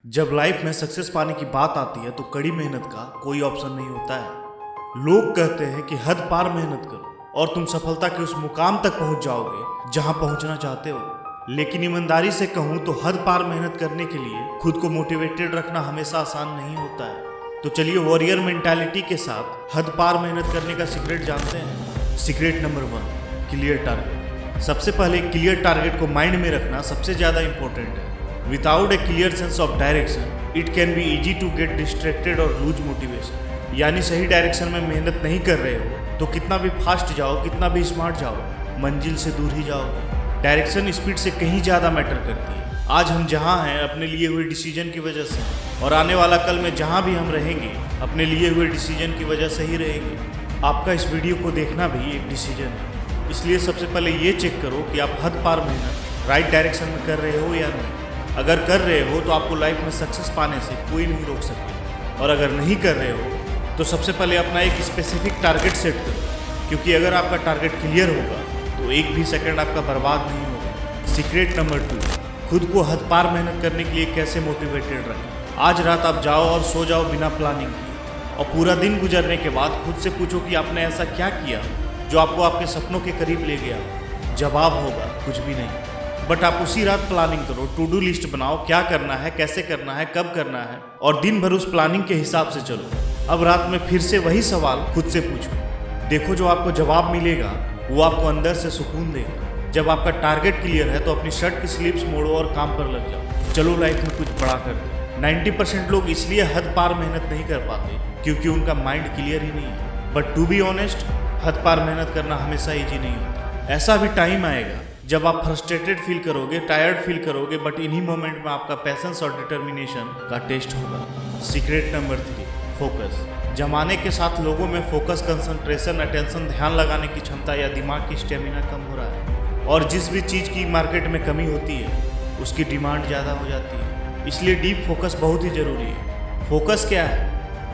जब लाइफ में सक्सेस पाने की बात आती है तो कड़ी मेहनत का कोई ऑप्शन नहीं होता है। लोग कहते हैं कि हद पार मेहनत करो और तुम सफलता के उस मुकाम तक पहुंच जाओगे जहां पहुंचना चाहते हो। लेकिन ईमानदारी से कहूं तो हद पार मेहनत करने के लिए खुद को मोटिवेटेड रखना हमेशा आसान नहीं होता है। तो चलिए वॉरियर मेंटालिटी के साथ हद पार मेहनत करने का सीक्रेट जानते हैं। Secret number 1, clear target. सबसे पहले क्लियर टारगेट को माइंड में रखना सबसे ज़्यादा इंपॉर्टेंट है। Without a clear sense of direction it can be easy to get distracted और लूज मोटिवेशन। यानी सही डायरेक्शन में मेहनत नहीं कर रहे हो तो कितना भी फास्ट जाओ, कितना भी स्मार्ट जाओ, मंजिल से दूर ही जाओगे। डायरेक्शन स्पीड से कहीं ज़्यादा मैटर करती है। आज हम जहाँ हैं अपने लिए हुए डिसीजन की वजह से, और आने वाला कल में जहाँ भी हम रहेंगे अपने लिए हुए डिसीजन की वजह से ही रहेंगे। आपका इस वीडियो को देखना भी एक डिसीजन है, इसलिए सबसे पहले ये चेक करो कि आप हद पार मेहनत राइट डायरेक्शन में कर रहे हो या नहीं। अगर कर रहे हो तो आपको लाइफ में सक्सेस पाने से कोई नहीं रोक सके, और अगर नहीं कर रहे हो तो सबसे पहले अपना एक स्पेसिफिक टारगेट सेट करो, क्योंकि अगर आपका टारगेट क्लियर होगा तो एक भी सेकंड आपका बर्बाद नहीं होगा। सीक्रेट नंबर 2, खुद को हद पार मेहनत करने के लिए कैसे मोटिवेटेड रखें। आज रात आप जाओ और सो जाओ बिना प्लानिंग किए, और पूरा दिन गुजरने के बाद खुद से पूछो कि आपने ऐसा क्या किया जो आपको आपके सपनों के करीब ले गया। जवाब होगा कुछ भी नहीं, बट आप उसी रात प्लानिंग करो, टू डू लिस्ट बनाओ, क्या करना है, कैसे करना है, कब करना है, और दिन भर उस प्लानिंग के हिसाब से चलो। अब रात में फिर से वही सवाल खुद से पूछो, देखो जो आपको जवाब मिलेगा वो आपको अंदर से सुकून देगा। जब आपका टारगेट क्लियर है तो अपनी शर्ट की स्लीव्स मोड़ो और काम पर लग जाओ। चलो लाइफ में कुछ बड़ा कर दो। 90% लोग इसलिए हद पार मेहनत नहीं कर पाते क्योंकि उनका माइंड क्लियर ही नहीं है। बट टू बी ऑनेस्ट, हद पार मेहनत करना हमेशा ईजी नहीं होता। ऐसा भी टाइम आएगा जब आप फ्रस्ट्रेटेड फील करोगे, टायर्ड फील करोगे, बट इन्हीं मोमेंट में आपका पैशंस और डिटर्मिनेशन का टेस्ट होगा। Secret number 3, focus. जमाने के साथ लोगों में फोकस, कंसंट्रेशन, अटेंशन, ध्यान लगाने की क्षमता या दिमाग की स्टेमिना कम हो रहा है, और जिस भी चीज़ की मार्केट में कमी होती है उसकी डिमांड ज़्यादा हो जाती है। इसलिए डीप फोकस बहुत ही ज़रूरी है। फोकस क्या है?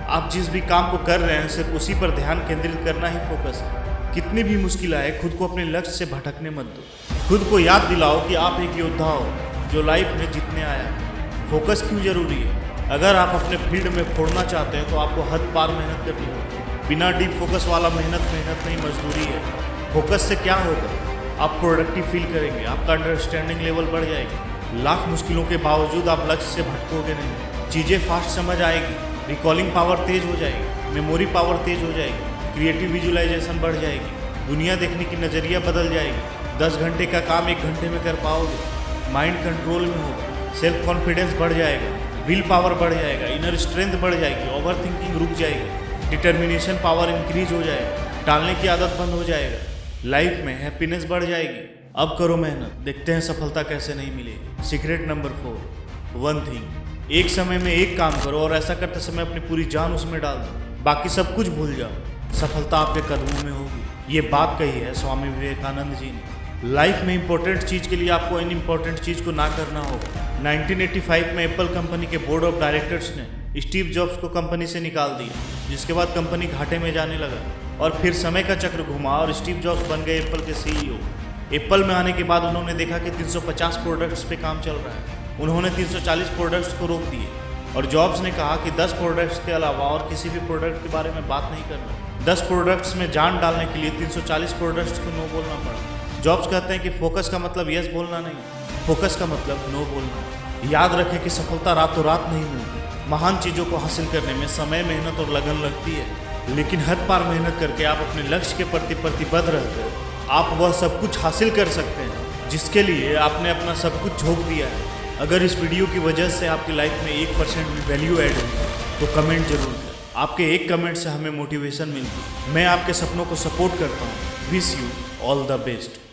आप जिस भी काम को कर रहे हैं सिर्फ उसी पर ध्यान केंद्रित करना ही फोकस है। कितनी भी मुश्किल आए खुद को अपने लक्ष्य से भटकने मत दो। खुद को याद दिलाओ कि आप एक योद्धा हो जो लाइफ में जीतने आया है। फोकस क्यों जरूरी है? अगर आप अपने फील्ड में फोड़ना चाहते हैं तो आपको हद पार मेहनत करनी होगी। बिना डीप फोकस वाला मेहनत नहीं, मजदूरी है। फोकस से क्या होगा? आप प्रोडक्टिव फील करेंगे, आपका अंडरस्टैंडिंग लेवल बढ़ जाएगी। लाख मुश्किलों के बावजूद आप लक्ष्य से भटकोगे नहीं। चीज़ें फास्ट समझ आएगी, रिकॉलिंग पावर तेज हो जाएगी, मेमोरी पावर तेज हो जाएगी, क्रिएटिव विजुअलाइजेशन बढ़ जाएगी, दुनिया देखने की नज़रिया बदल जाएगी। 10 घंटे का काम 1 घंटे में कर पाओगे। माइंड कंट्रोल में होगा, सेल्फ कॉन्फिडेंस बढ़ जाएगा, विल पावर बढ़ जाएगा, इनर स्ट्रेंथ बढ़ जाएगी, ओवर थिंकिंग रुक जाएगी, डिटर्मिनेशन पावर इंक्रीज हो जाएगा, टालने की आदत बंद हो जाएगा, लाइफ में हैप्पीनेस बढ़ जाएगी। अब करो मेहनत, देखते हैं सफलता कैसे नहीं मिलेगी। Secret number 4, one thing. एक समय में एक काम करो और ऐसा करते समय अपनी पूरी जान उसमें डाल दो, बाकी सब कुछ भूल जाओ। सफलता आपके कदमों में होगी। ये बात कही है स्वामी विवेकानंद जी ने। लाइफ में इंपॉर्टेंट चीज़ के लिए आपको इन इम्पोर्टेंट चीज़ को ना करना होगा। 1985 में एप्पल कंपनी के बोर्ड ऑफ डायरेक्टर्स ने स्टीव जॉब्स को कंपनी से निकाल दिया, जिसके बाद कंपनी घाटे में जाने लगा, और फिर समय का चक्र घुमा और स्टीव जॉब्स बन गए एप्पल के CEO। एप्पल में आने के बाद उन्होंने देखा कि 350 प्रोडक्ट्स पे काम चल रहा है। उन्होंने 340 प्रोडक्ट्स को रोक दिए, और जॉब्स ने कहा कि 10 प्रोडक्ट्स के अलावा और किसी भी प्रोडक्ट के बारे में बात नहीं करना। 10 प्रोडक्ट्स में जान डालने के लिए 340 प्रोडक्ट्स को नो बोलना पड़ा। जॉब्स कहते हैं कि फोकस का मतलब यस बोलना नहीं, फोकस का मतलब नो बोलना। याद रखें कि सफलता रातों रात नहीं मिलती। महान चीज़ों को हासिल करने में समय, मेहनत और लगन लगती है, लेकिन हद पार मेहनत करके आप अपने लक्ष्य के प्रति प्रतिबद्ध रहकर आप वह सब कुछ हासिल कर सकते हैं जिसके लिए आपने अपना सब कुछ झोंक दिया है। अगर इस वीडियो की वजह से आपकी लाइफ में 1% भी वैल्यू ऐड हुई तो कमेंट जरूर करें। आपके एक कमेंट से हमें मोटिवेशन मिलती है। मैं आपके सपनों को सपोर्ट करता हूँ। Wish you all the best.